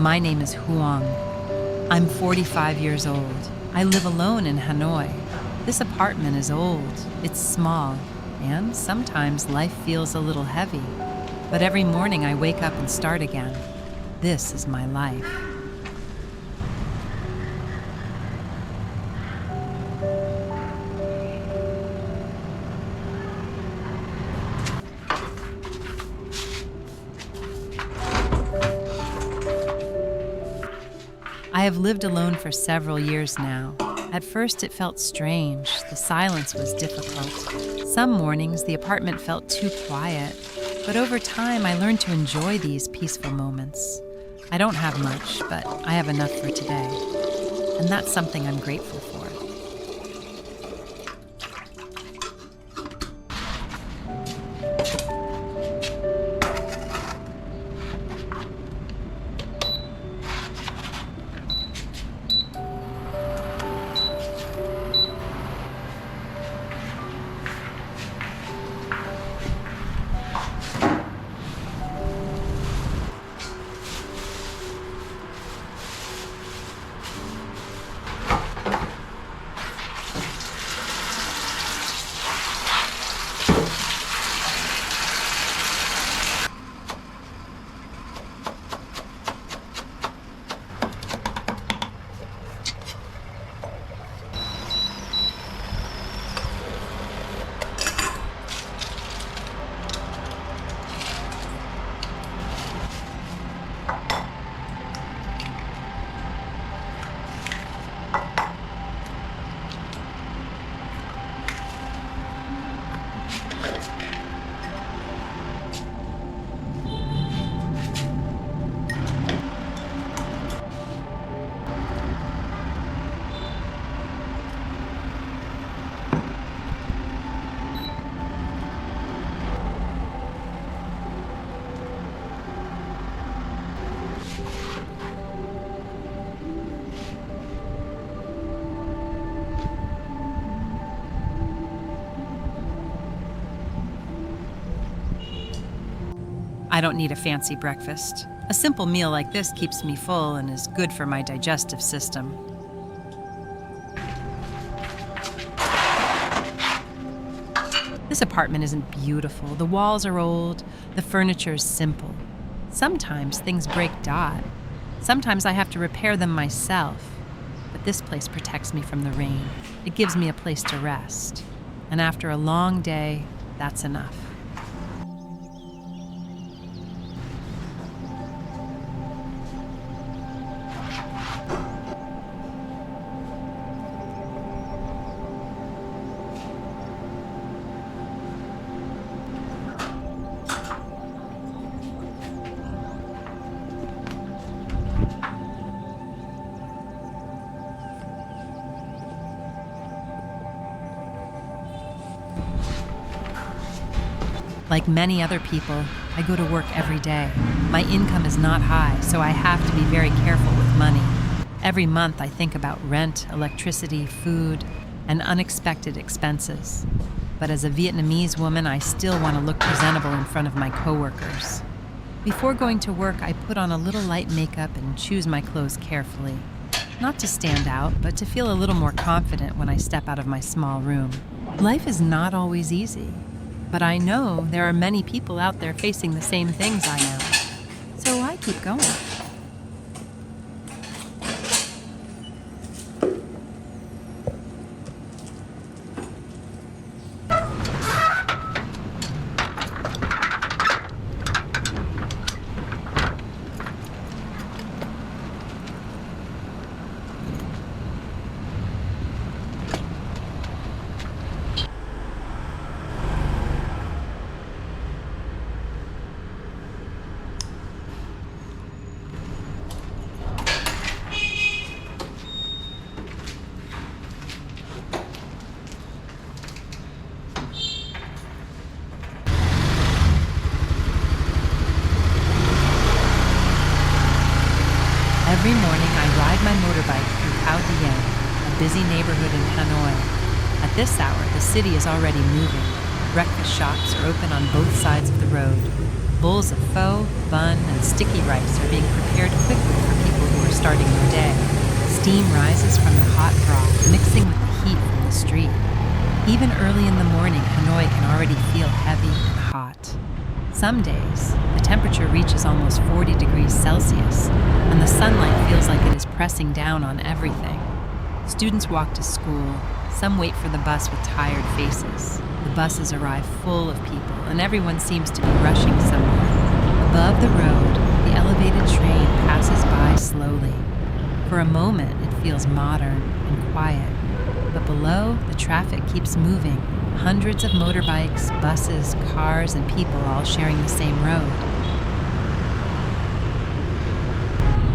My name is Huong. I'm 45 years old. I live alone in Hanoi. This apartment is old, it's small, and sometimes life feels a little heavy. But every morning I wake up and start again. This is my life. I have lived alone for several years now. At first it felt strange. The silence was difficult. Some mornings the apartment felt too quiet, but over time I learned to enjoy these peaceful moments. I don't have much, but I have enough for today. And that's something I'm grateful for. I don't need a fancy breakfast. A simple meal like this keeps me full and is good for my digestive system. This apartment isn't beautiful. The walls are old, the furniture is simple. Sometimes things break dot. Sometimes I have to repair them myself. But this place protects me from the rain. It gives me a place to rest. And after a long day, that's enough. Like many other people, I go to work every day. My income is not high, so I have to be very careful with money. Every month I think about rent, electricity, food, and unexpected expenses. But as a Vietnamese woman, I still want to look presentable in front of my coworkers. Before going to work, I put on a little light makeup and choose my clothes carefully. Not to stand out, but to feel a little more confident when I step out of my small room. Life is not always easy. But I know there are many people out there facing the same things I am. So I keep going. Every morning I ride my motorbike through Cao Dien, a busy neighborhood in Hanoi. At this hour, the city is already moving. Breakfast shops are open on both sides of the road. Bowls of pho, bun, and sticky rice are being prepared quickly for people who are starting their day. Steam rises from the hot broth, mixing with the heat from the street. Even early in the morning, Hanoi can already feel heavy and hot. Some days, the temperature reaches almost 40 degrees Celsius, and the sunlight feels like it is pressing down on everything. Students walk to school. Some wait for the bus with tired faces. The buses arrive full of people, and everyone seems to be rushing somewhere. Above the road, the elevated train passes by slowly. For a moment, it feels modern and quiet. But below, the traffic keeps moving. Hundreds of motorbikes, buses, cars, and people all sharing the same road.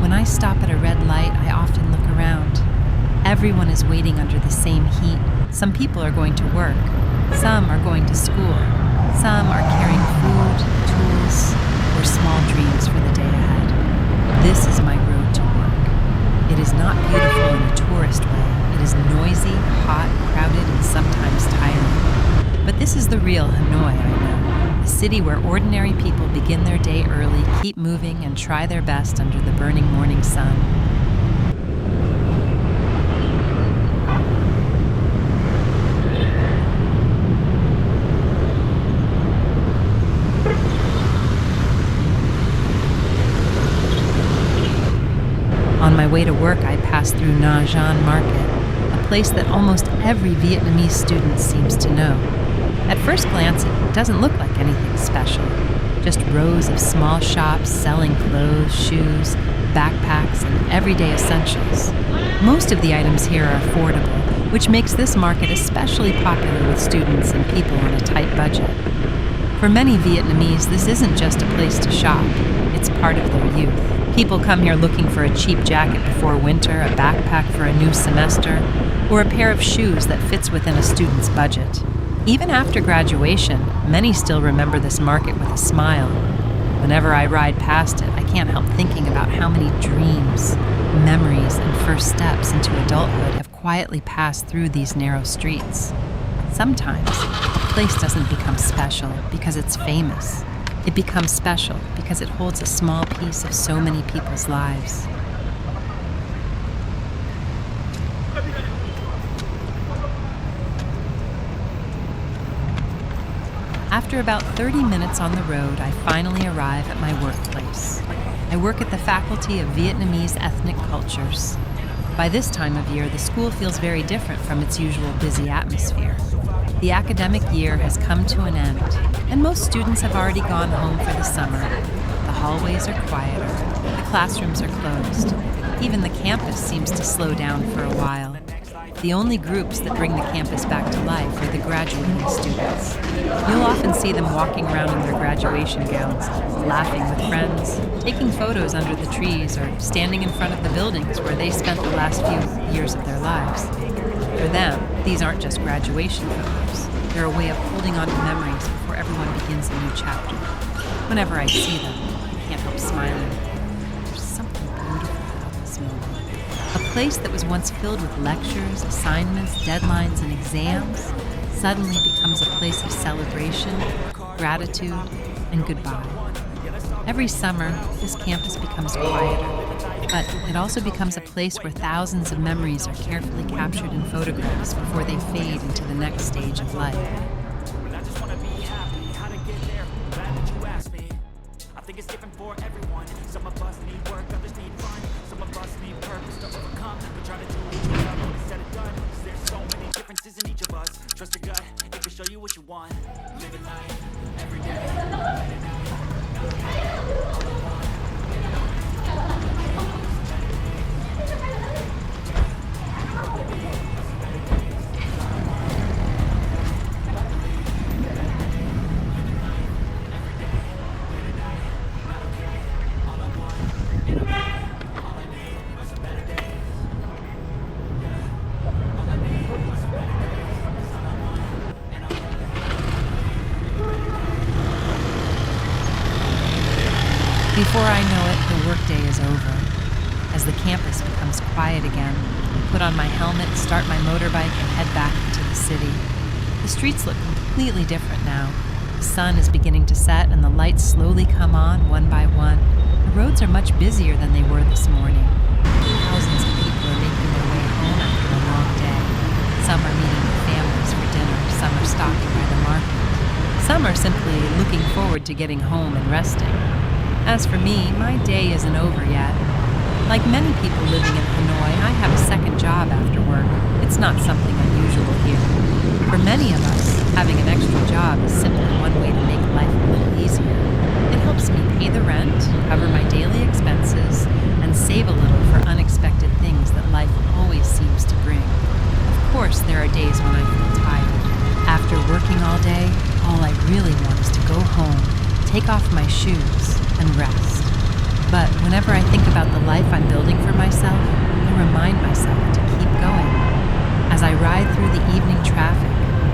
When I stop at a red light, I often look around. Everyone is waiting under the same heat. Some people are going to work. Some are going to school. Some are carrying food, tools, or small dreams for the day ahead. This is my road to work. It is not beautiful in a tourist way. It is noisy, hot, crowded, and sometimes tiring. But this is the real Hanoi, I know. A city where ordinary people begin their day early, keep moving, and try their best under the burning morning sun. On my way to work, I pass through Nha Trang Market, a place that almost every Vietnamese student seems to know. At first glance, it doesn't look like anything special. Just rows of small shops selling clothes, shoes, backpacks, and everyday essentials. Most of the items here are affordable, which makes this market especially popular with students and people on a tight budget. For many Vietnamese, this isn't just a place to shop, it's part of their youth. People come here looking for a cheap jacket before winter, a backpack for a new semester, or a pair of shoes that fits within a student's budget. Even after graduation, many still remember this market with a smile. Whenever I ride past it, I can't help thinking about how many dreams, memories, and first steps into adulthood have quietly passed through these narrow streets. Sometimes, a place doesn't become special because it's famous. It becomes special because it holds a small piece of so many people's lives. After about 30 minutes on the road, I finally arrive at my workplace. I work at the Faculty of Vietnamese Ethnic Cultures. By this time of year, the school feels very different from its usual busy atmosphere. The academic year has come to an end, and most students have already gone home for the summer. The hallways are quieter, the classrooms are closed. Even the campus seems to slow down for a while. The only groups that bring the campus back to life are the graduating students. You'll often see them walking around in their graduation gowns, laughing with friends, taking photos under the trees, or standing in front of the buildings where they spent the last few years of their lives. For them, these aren't just graduation photos. They're a way of holding on to memories before everyone begins a new chapter. Whenever I see them, I can't help smiling. There's something beautiful about this moment. A place that was once filled with lectures, assignments, deadlines, and exams suddenly becomes a place of celebration, gratitude, and goodbye. Every summer, this campus becomes quieter, but it also becomes a place where thousands of memories are carefully captured in photographs before they fade into the next stage of life. Trust your gut, it can show you what you want. Live it life, every day. Before I know it, the workday is over. As the campus becomes quiet again, I put on my helmet, start my motorbike, and head back into the city. The streets look completely different now. The sun is beginning to set and the lights slowly come on one by one. The roads are much busier than they were this morning. Thousands of people are making their way home after a long day. Some are meeting with families for dinner, some are stopping by the market. Some are simply looking forward to getting home and resting. As for me, my day isn't over yet. Like many people living in Hanoi, I have a second job after work. It's not something unusual here. For many of us, having an extra job is simply one way to make life a little easier. It helps me pay the rent, cover my daily expenses, and save a little for unexpected things that life always seems to bring. Of course, there are days when I feel tired. After working all day, all I really want is to go home, take off my shoes, and rest. But whenever I think about the life I'm building for myself, I remind myself to keep going. As I ride through the evening traffic,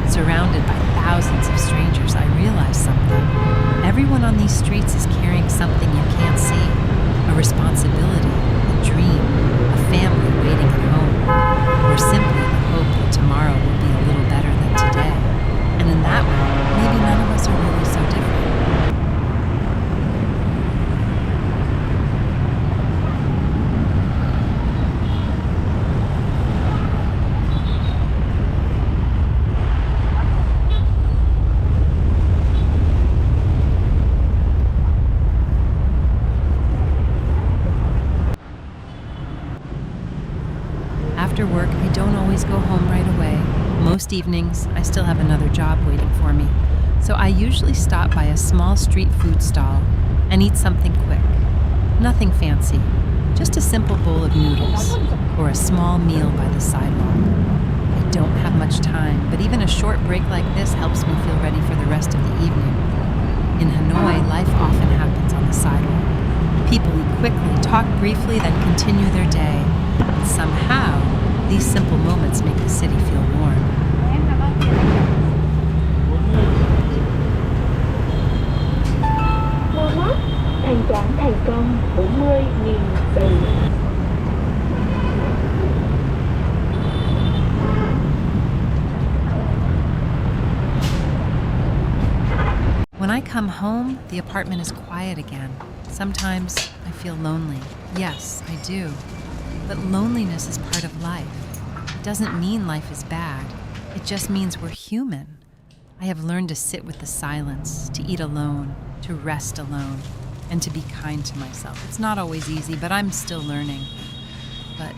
surrounded by thousands of strangers, I realize something. Everyone on these streets is carrying something you can't see. A responsibility, a dream, a family waiting at home, or simply the hope that tomorrow will be a little better than today. And in that way, maybe none of us are really so different. After work, I don't always go home right away. Most evenings, I still have another job waiting for me. So I usually stop by a small street food stall and eat something quick. Nothing fancy, just a simple bowl of noodles or a small meal by the sidewalk. I don't have much time, but even a short break like this helps me feel ready for the rest of the evening. In Hanoi, life often happens on the sidewalk. People eat quickly, talk briefly, then continue their day. And somehow, these simple moments make the city feel warm. Walmart, thanh toán thành công 40.000 từ. When I come home, the apartment is quiet again. Sometimes I feel lonely. Yes, I do. But loneliness is part of life. It doesn't mean life is bad. It just means we're human. I have learned to sit with the silence, to eat alone, to rest alone, and to be kind to myself. It's not always easy, but I'm still learning. But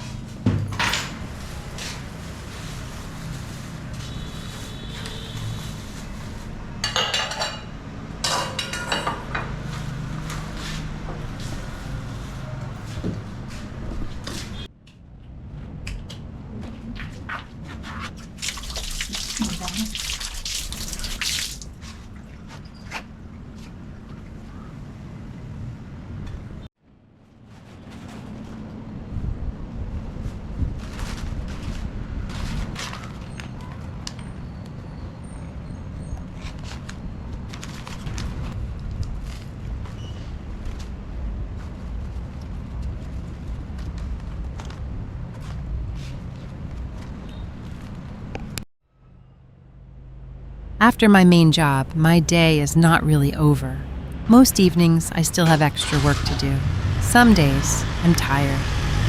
after my main job, my day is not really over. Most evenings, I still have extra work to do. Some days, I'm tired.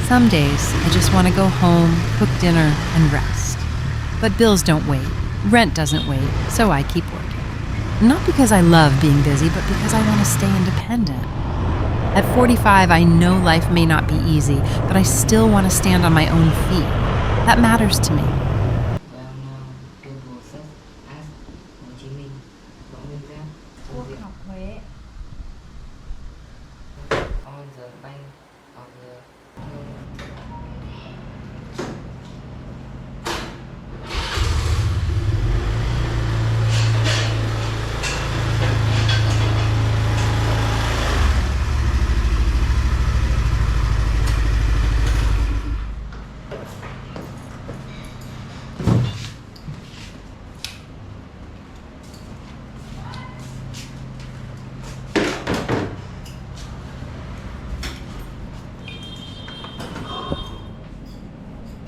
Some days, I just want to go home, cook dinner, and rest. But bills don't wait. Rent doesn't wait, so I keep working. Not because I love being busy, but because I want to stay independent. At 45, I know life may not be easy, but I still want to stand on my own feet. That matters to me.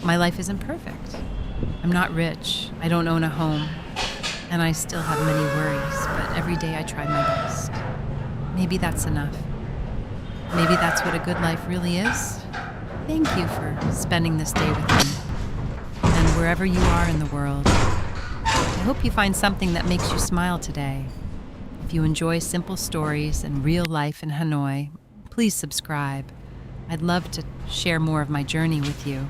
My life isn't perfect. I'm not rich. I don't own a home. And I still have many worries, but every day I try my best. Maybe that's enough. Maybe that's what a good life really is. Thank you for spending this day with me. And wherever you are in the world, I hope you find something that makes you smile today. If you enjoy simple stories and real life in Hanoi, please subscribe. I'd love to share more of my journey with you.